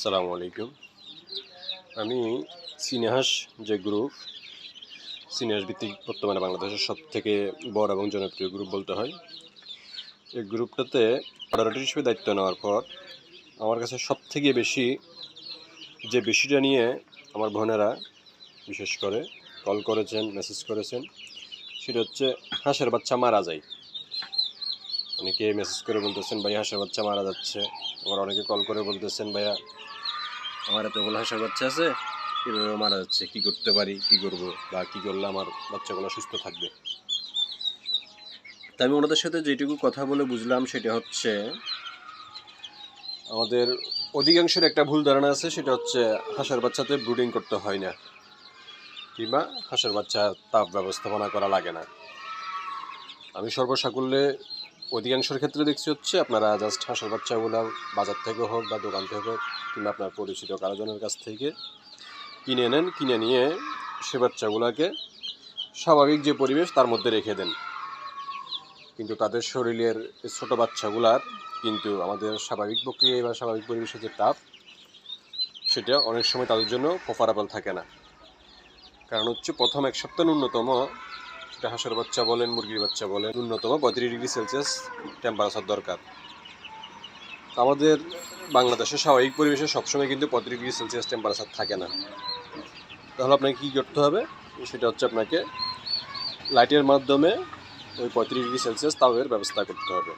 আসসালামু আলাইকুম। আমি সিনেহাস যে গ্রুপ, সিনেহাস ভিত্তিক বর্তমানে বাংলাদেশের সবথেকে বড় এবং জনপ্রিয় গ্রুপ বলতে হয়। এই গ্রুপটাতে মডারেটর হিসেবে দায়িত্ব নেওয়ার পর আমার কাছে সবথেকে বেশি যে বিষয়টা নিয়ে আমার বোনেরা বিশেষ করে কল করেছেন, মেসেজ করেছেন, সেটা হচ্ছে হাঁসের বাচ্চা মারা যায়। অনেকে মেসেজ করে বলতেছেন ভাই হাঁসের বাচ্চা মারা যাচ্ছে, আবার অনেকে কল করে বলতেছেন ভাইয়া আমার এতগুলো হাঁসের বাচ্চা আছে, এভাবে মারা যাচ্ছে, কী করতে পারি, কী করবো, বা কী করলে আমার বাচ্চাগুলো সুস্থ থাকবে। তাই আমি ওনাদের সাথে যেটুকু কথা বলে বুঝলাম সেটা হচ্ছে আমাদের অধিকাংশের একটা ভুল ধারণা আছে, সেটা হচ্ছে হাঁসের বাচ্চাতে ব্রুডিং করতে হয় না, কিংবা হাঁসের বাচ্চা তাপ ব্যবস্থাপনা করা লাগে না। আমি সর্বসাকুল্যে অধিকাংশের ক্ষেত্রে দেখছি হচ্ছে আপনারা জাস্ট হাঁসের বাচ্চাগুলো বাজার থেকে হোক বা দোকান থেকে হোক কিংবা আপনার পরিচিত কারোজনের কাছ থেকে কিনে নেন, কিনে নিয়ে সে বাচ্চাগুলোকে স্বাভাবিক যে পরিবেশ তার মধ্যে রেখে দেন। কিন্তু তাদের শরীরের ছোটো বাচ্চাগুলার কিন্তু আমাদের স্বাভাবিক প্রক্রিয়ায় বা স্বাভাবিক পরিবেশের যে তাপ, সেটা অনেক সময় তাদের জন্য প্রেফারেবল থাকে না। কারণ হচ্ছে প্রথম এক সপ্তাহ ন্যূনতম, সেটা হাঁসের বাচ্চা বলেন, মুরগির বাচ্চা বলেন, ন্যূনতম 35°C টেম্পারেচার দরকার। আমাদের বাংলাদেশের স্বাভাবিক পরিবেশে সবসময় কিন্তু 35°C টেম্পারেচার থাকে না। তাহলে আপনাকে কী করতে হবে, সেটা হচ্ছে আপনাকে লাইটের মাধ্যমে ওই 35°C তাপের ব্যবস্থা করতে হবে।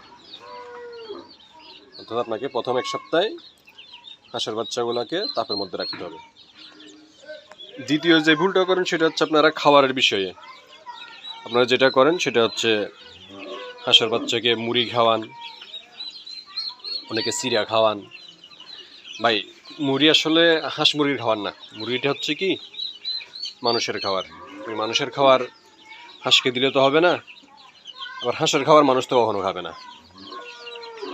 অর্থাৎ আপনাকে প্রথম এক সপ্তাহে হাঁসের বাচ্চাগুলোকে তাপের মধ্যে রাখতে হবে। দ্বিতীয় যে ভুলটা করেন সেটা হচ্ছে আপনারা খাবারের বিষয়ে। আপনারা যেটা করেন সেটা হচ্ছে হাঁসের বাচ্চাকে মুড়ি খাওয়ান, অনেকে চিড়া খাওয়ান। ভাই মুড়ি আসলে হাঁস মুরগির খাওয়ার না, মুরগিটা হচ্ছে কি মানুষের খাবার। ওই মানুষের খাবার হাঁসকে দিলে তো হবে না, আবার হাঁসের খাবার মানুষ তো কখনো খাবে না।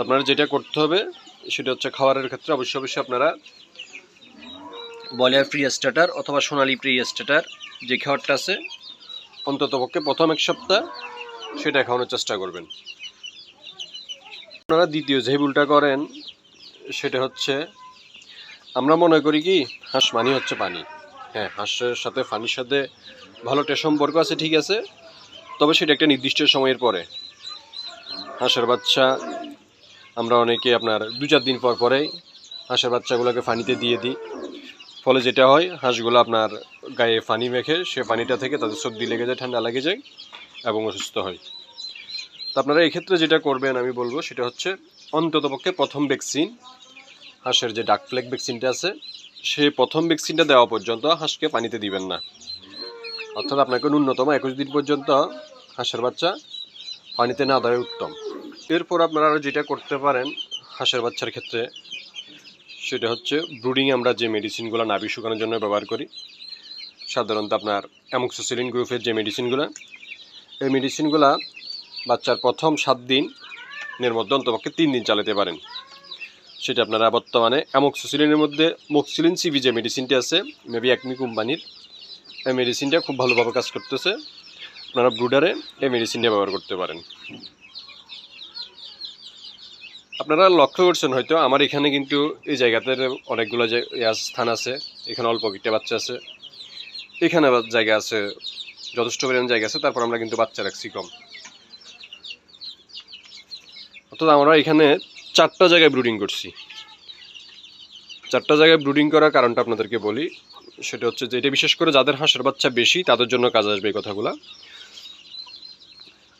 আপনারা যেটা করতে হবে সেটা হচ্ছে খাবারের ক্ষেত্রে অবশ্যই আপনারা বয়লার প্রি স্টার্টার অথবা সোনালি প্রি স্টার্টার যে খাবারটা আছে অন্ততপক্ষে প্রথম এক সপ্তাহ সেটা খাওয়ানোর চেষ্টা করবেন। আপনারা দ্বিতীয় যে ভুলটা করেন সেটা হচ্ছে আমরা মনে করি কি হাঁস মানি হচ্ছে পানি। হ্যাঁ, হাঁসের সাথে পানির সাথে ভালো একটা সম্পর্ক আছে, ঠিক আছে, তবে সেটা একটা নির্দিষ্ট সময়ের পরে। হাঁসের বাচ্চা আমরা অনেকে আপনার 2-4 দিন পর পরেই হাঁসের বাচ্চাগুলোকে পানিতে দিয়ে দিই। ফলে যেটা হয় হাঁসগুলো আপনার গায়ে পানি মেখে সে পানিটা থেকে তাদের সর্দি লেগে যায়, ঠান্ডা লেগে যায় এবং অসুস্থ হয়। তো আপনারা এই ক্ষেত্রে যেটা করবেন আমি বলবো সেটা হচ্ছে অন্ততপক্ষে প্রথম ভ্যাকসিন, হাঁসের যে ডাক প্লেগ ভ্যাকসিনটা আছে সেই প্রথম ভ্যাকসিনটা দেওয়া পর্যন্ত হাঁসকে পানিতে দিবেন না। অর্থাৎ আপনাকে ন্যূনতম 21 দিন পর্যন্ত হাঁসের বাচ্চা পানিতে না দেওয়া উত্তম। এরপর আপনারা আরও যেটা করতে পারেন হাঁসের বাচ্চার ক্ষেত্রে সেটা হচ্ছে ব্রুডিংয়ে আমরা যে মেডিসিনগুলো নাভি শুকানোর জন্য ব্যবহার করি, সাধারণত আপনার অ্যামোক্সিসিলিন গ্রুপের যে মেডিসিনগুলো, এই মেডিসিনগুলো বাচ্চার প্রথম 7 দিনের মধ্যে অন্তপক্ষে 3 দিন চালাতে পারেন। সেটা আপনারা বর্তমানে অ্যামোক্সিসিলিনের মধ্যে মোক্সিলিন সিভি যে মেডিসিনটি আছে মেবি একমি কোম্পানির, এই মেডিসিনটা খুব ভালোভাবে কাজ করতেছে। আপনারা ব্রুডারে এই মেডিসিনটা ব্যবহার করতে পারেন। আপনারা লক্ষ্য করছেন হয়তো আমার এখানে কিন্তু এই জায়গাতে অনেকগুলো যে স্থান আছে, এখানে অল্প একটা বাচ্চা আছে, এখানে জায়গা আছে, যথেষ্ট পরিমাণ জায়গা আছে, তারপর আমরা কিন্তু বাচ্চা রাখছি কম। অর্থাৎ আমরা এখানে 4টা জায়গায় ব্রুডিং করছি। 4টা জায়গায় ব্রুডিং করার কারণটা আপনাদেরকে বলি, সেটা হচ্ছে যে এটা বিশেষ করে যাদের হাঁসের বাচ্চা বেশি তাদের জন্য কাজ আসবে এই কথাগুলো।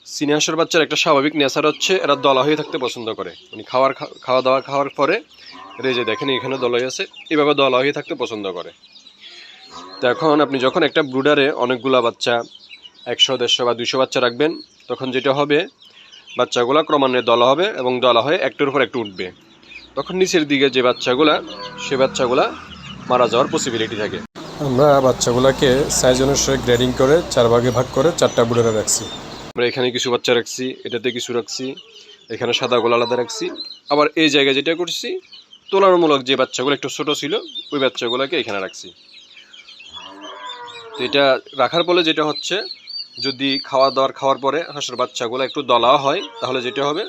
চীনা হাঁসের বাচ্চার একটা স্বাভাবিক নেচার হচ্ছে এরা দলা হয়ে থাকতে পছন্দ করে, মানে খাওয়া দাওয়া খাওয়ার পরে রেজে দেখেন এখানে দলাই আছে, এভাবে দলা হয়ে থাকতে পছন্দ করে। তো এখন আপনি যখন একটা ব্রুডারে অনেকগুলা বাচ্চা 100, 150 বা 200 বাচ্চা রাখবেন, তখন যেটা হবে বাচ্চাগুলো ক্রমান্বয়ে দলা হবে এবং দলা হয়ে একটার উপর একটু উঠবে। তখন নিচের দিকে যে বাচ্চাগুলা সে বাচ্চাগুলা মারা যাওয়ার পসিবিলিটি থাকে। আমরা বাচ্চাগুলোকে সাইজ অনুসারে গ্রেডিং করে 4 ভাগে ভাগ করে 4টা ব্রুডারে রাখছি। আমরা এখানে কিছু বাচ্চা রাখছি, এটাতে কিছু রাখছি, এখানে সাদাগুলো আলাদা রাখছি। আবার এই জায়গায় যেটা করছি তুলনামূলক যে বাচ্চাগুলো একটু ছোটো ছিল ওই বাচ্চাগুলোকে এখানে রাখছি। তো এটা রাখার ফলে যেটা হচ্ছে যদি খাওয়ার পরে হাঁসের বাচ্চাগুলো একটু দলা হয় তাহলে যেটা হবে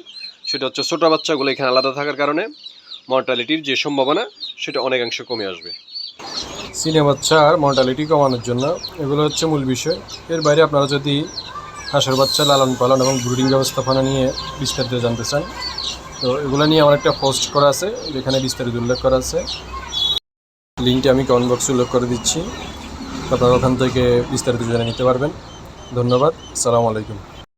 সেটা হচ্ছে ছোটো বাচ্চাগুলো এখানে আলাদা থাকার কারণে মর্টালিটির যে সম্ভাবনা সেটা অনেকাংশে কমে আসবে। চীনা বাচ্চার মর্টালিটি কমানোর জন্য এগুলো হচ্ছে মূল বিষয়। এর বাইরে আপনারা যদি হাঁসের বাচ্চা লালন পালন এবং ব্রুডিং ব্যবস্থাপনা নিয়ে বিস্তারিত জানতে চান, তো এগুলো নিয়ে আমার একটা পোস্ট করা আছে, যেখানে বিস্তারিত উল্লেখ করা আছে। লিঙ্কটি আমি কমেন্ট বক্সে উল্লেখ করে দিচ্ছি, আপনারা ওখান থেকে বিস্তারিত জেনে নিতে পারবেন। ধন্যবাদ। আসসালামু আলাইকুম।